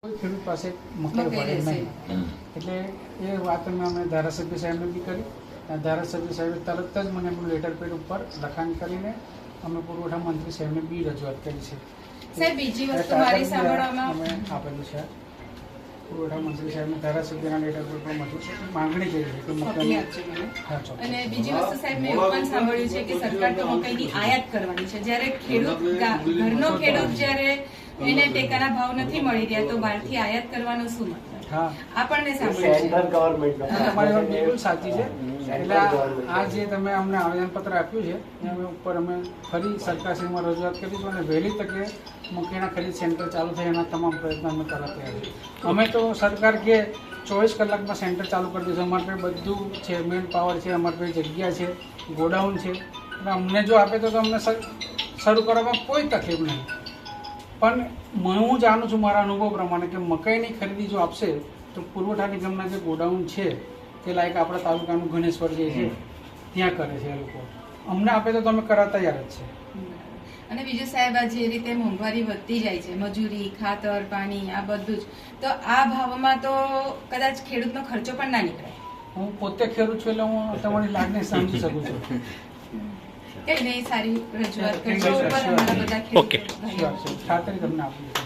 કોઈ ખેડૂત પાસે મકાઈ પડે નહીં, એટલે એ વાત અમે ધારાસભ્ય સાહેબને બી કરી. ધારાસભ્ય સાહેબે તરત જ મને એમનું લેટર પેડ ઉપર લખાણ કરીને અમે પુરવઠા મંત્રી સાહેબને બી રજૂઆત કરી છે. સાહેબ બીજી વસ્તુ મારી સાંભળવામાં અમે આપેલું છે પુરવઠા મંત્રી સાહેબને ધારાસભ્યના લેટર પેડ પર માંગણી કરી છે કે મકાઈ. અને બીજી વસ્તુ સાહેબ મેં એવું પણ સાંભળ્યું છે કે સરકાર તો મકાઈની આયાત કરવાની છે, જ્યારે ખેડૂત ઘરનો ખેડૂત જ્યારે એને ટેકાના ભાવ નથી મળી રહ્યા તો બહારથી આયાત કરવાનો શું મતલબ? હા, આપણને સાંભળ્યું છે. તમારી વાત બિલકુલ સાચી છે. એટલે આ જે તમે અમને આવેદનપત્ર આપ્યું છે એના ઉપર અમે ફરી સરકારશ્રીમાં રજૂઆત કરીશું અને વહેલી તકે મકાઈના ખરીદ સેન્ટર ચાલુ થાય એના તમામ પ્રયત્નો અમે કરવા તૈયાર છીએ. અમે તો સરકાર કે 24 કલાકમાં સેન્ટર ચાલુ કરી દઈશું. અમારી પાસે બધું છે, મેન પાવર છે, અમારી પાસે જગ્યા છે, ગોડાઉન છે. એટલે અમને જો આપે તો અમને શરૂ કરવામાં કોઈ તકલીફ નહીં. પણ હું જાણું છું મારા અનુભવ પ્રમાણે કે મકાઈની ખરીદી જો આપશે તો પુરવઠા નિગમના જે ગોડાઉન છે તે લાયક આપણા તાલુકાનું ગણેશ્વર જે છે ત્યાં કરે છે એ લોકો. અમને આપે તો તમે કરવા તૈયાર જ છે. અને બીજું સાહેબ આ જે રીતે મોંઘવારી વધતી જાય છે, મજૂરી, ખાતર, પાણી, આ બધું જ, તો આ ભાવમાં તો કદાચ ખેડૂતનો ખર્ચો પણ ના નીકળે. હું પોતે ખેડૂત છું એટલે હું તમારી લાગણી સમજી શકું છું. કઈ નહીં, સારી રજૂઆત કરજો. ઉપર અમારા બધા ખેડૂતો ખાતરી તમને આપું છું.